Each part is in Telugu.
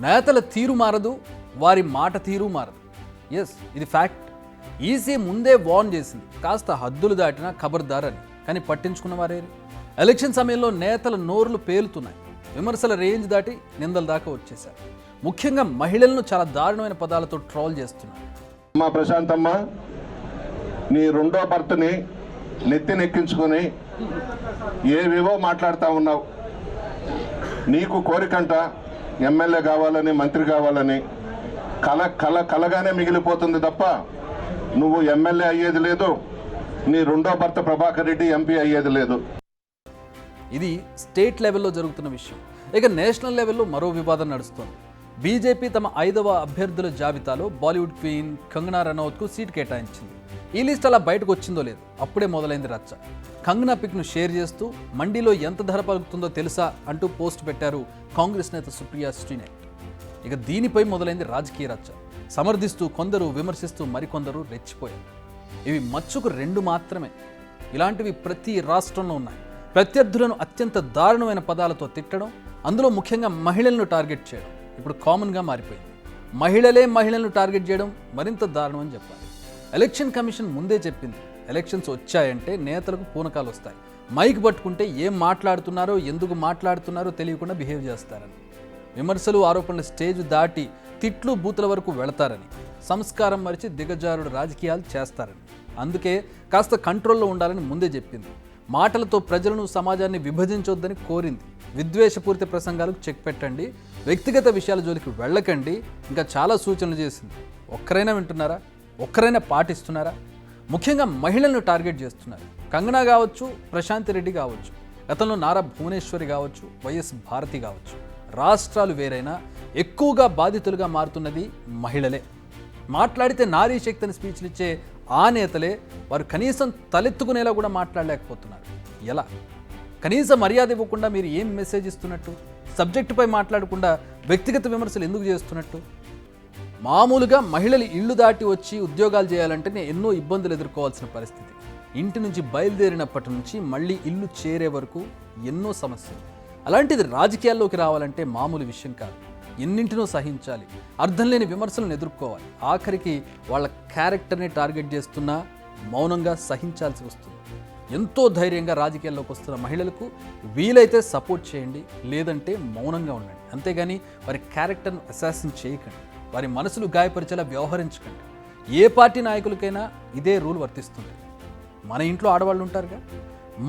నేతల తీరు మారదు, వారి మాట తీరు మారదు. ఎస్, ఇది ఫ్యాక్ట్. ఈసీ ముందే వార్న్ చేసింది, కాస్త హద్దులు దాటినా ఖబర్దార్ అని. కానీ పట్టించుకున్న వారేరి. ఎలక్షన్ సమయంలో నేతల నోరులు పేలుతున్నాయి. విమర్శల రేంజ్ దాటి నిందల దాకా వచ్చేశారు. ముఖ్యంగా మహిళలను చాలా దారుణమైన పదాలతో ట్రోల్ చేస్తున్నారు. అమ్మా ప్రశాంతమ్మ, నీ రెండో భర్తని నెత్తినెక్కించుకొని ఏవేవో మాట్లాడుతూ ఉన్నావు. నీకు కోరికంట ఎమ్మెల్యే కావాలని, మంత్రి కావాలని. కలగానే మిగిలిపోతుంది తప్ప నువ్వు ఎమ్మెల్యే అయ్యేది లేదు, నీ రెండో భర్త ప్రభాకర్ రెడ్డి ఎంపీ అయ్యేది లేదు. ఇది స్టేట్ లెవెల్లో జరుగుతున్న విషయం. ఇక నేషనల్ లెవెల్లో మరో వివాదం నడుస్తోంది. బీజేపీ తమ 5వ అభ్యర్థుల జాబితాలో బాలీవుడ్ క్వీన్ కంగనా రనౌత్కు సీట్ కేటాయించింది. ఈ లిస్ట్ అలా బయటకు వచ్చిందో లేదు, అప్పుడే మొదలైంది రచ్చ. కంగనా పిక్ను షేర్ చేస్తూ మండీలో ఎంత ధర పలుకుతుందో తెలుసా అంటూ పోస్ట్ పెట్టారు కాంగ్రెస్ నేత సుప్రియా శ్రీనేట్. ఇక దీనిపై మొదలైంది రాజకీయ రచ్చ. సమర్థిస్తూ కొందరు, విమర్శిస్తూ మరికొందరు రెచ్చిపోయారు. ఇవి మచ్చుకు 2 మాత్రమే. ఇలాంటివి ప్రతి రాష్ట్రంలో ఉన్నాయి. ప్రత్యర్థులను అత్యంత దారుణమైన పదాలతో తిట్టడం, అందులో ముఖ్యంగా మహిళలను టార్గెట్ చేయడం ఇప్పుడు కామన్గా మారిపోయింది. మహిళలను టార్గెట్ చేయడం మరింత దారుణం అని చెప్పాలి. ఎలక్షన్ కమిషన్ ముందే చెప్పింది, ఎలక్షన్స్ వచ్చాయంటే నేతలకు పూనకాలు వస్తాయి. మైక్ పట్టుకుంటే ఏం మాట్లాడుతున్నారో, ఎందుకు మాట్లాడుతున్నారో తెలియకుండా బిహేవ్ చేస్తారని. విమర్శలు, ఆరోపణల స్టేజ్ దాటి తిట్లు, బూతుల వరకు వెళతారని. సంస్కారం మరిచి దిగజారుడు రాజకీయాలు చేస్తారని. అందుకే కాస్త కంట్రోల్లో ఉండాలని ముందే చెప్పింది. మాటలతో ప్రజలను, సమాజాన్ని విభజించొద్దని కోరింది. విద్వేషపూరిత ప్రసంగాలకు చెక్ పెట్టండి, వ్యక్తిగత విషయాల జోలికి వెళ్ళకండి, ఇంకా చాలా సూచనలు చేసింది. ఒక్కరైనా వింటున్నారా? ఒక్కరైనా పాటిస్తున్నారా? ముఖ్యంగా మహిళలను టార్గెట్ చేస్తున్నారు. కంగనా కావచ్చు, ప్రశాంత్ రెడ్డి కావచ్చు, గతంలో నారా భువనేశ్వరి కావచ్చు, వైఎస్ భారతి కావచ్చు. రాష్ట్రాలు వేరైనా ఎక్కువగా బాధితులుగా మారుతున్నది మహిళలే. మాట్లాడితే నారీ శక్తిని స్పీచ్లు ఇచ్చే ఆ నేతలే వారు కనీసం తలెత్తుకునేలా కూడా మాట్లాడలేకపోతున్నారు. ఎలా? కనీస మర్యాద ఇవ్వకుండా మీరు ఏం మెసేజ్ ఇస్తున్నట్టు? సబ్జెక్టుపై మాట్లాడకుండా వ్యక్తిగత విమర్శలు ఎందుకు చేస్తున్నట్టు? మామూలుగా మహిళలు ఇళ్లు దాటి వచ్చి ఉద్యోగాలు చేయాలంటేనే ఎన్నో ఇబ్బందులు ఎదుర్కోవాల్సిన పరిస్థితి. ఇంటి నుంచి బయలుదేరినప్పటి నుంచి మళ్ళీ ఇల్లు చేరే వరకు ఎన్నో సమస్యలు. అలాంటిది రాజకీయాల్లోకి రావాలంటే మామూలు విషయం కాదు. ఎన్నింటినో సహించాలి, అర్థం లేని విమర్శలను ఎదుర్కోవాలి. ఆఖరికి వాళ్ళ క్యారెక్టర్ని టార్గెట్ చేస్తున్నా మౌనంగా సహించాల్సి వస్తుంది. ఎంతో ధైర్యంగా రాజకీయాల్లోకి వస్తున్న మహిళలకు వీలైతే సపోర్ట్ చేయండి, లేదంటే మౌనంగా ఉండండి. అంతేగాని వారి క్యారెక్టర్ను అసాసిన్ చేయకండి, వారి మనసులు గాయపరిచేలా వ్యవహరించకండి. ఏ పార్టీ నాయకులకైనా ఇదే రూల్ వర్తిస్తుంది. మన ఇంట్లో ఆడవాళ్ళు ఉంటారుగా,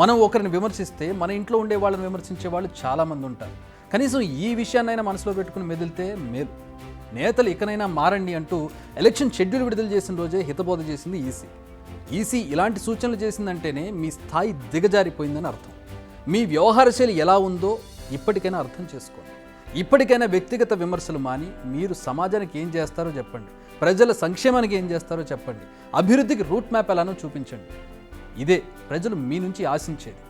మనం ఒకరిని విమర్శిస్తే మన ఇంట్లో ఉండే వాళ్ళని విమర్శించే వాళ్ళు చాలామంది ఉంటారు. కనీసం ఈ విషయాన్నైనా మనసులో పెట్టుకుని మెదిలితే మేలు. నేతలు ఇకనైనా మారండి అంటూ ఎలక్షన్ షెడ్యూల్ విడుదల చేసిన రోజే హితబోధ చేసింది ఈసీ. ఇలాంటి సూచనలు చేసిందంటేనే మీ స్థాయి దిగజారిపోయిందని అర్థం. మీ వ్యవహార శైలి ఎలా ఉందో ఇప్పటికైనా అర్థం చేసుకోండి. ఇప్పటికైనా వ్యక్తిగత విమర్శలు మాని మీరు సమాజానికి ఏం చేస్తారో చెప్పండి, ప్రజల సంక్షేమానికి ఏం చేస్తారో చెప్పండి, అభివృద్ధికి రూట్ మ్యాప్ ఎలానో చూపించండి. ఇదే ప్రజలు మీ నుంచి ఆశించేది.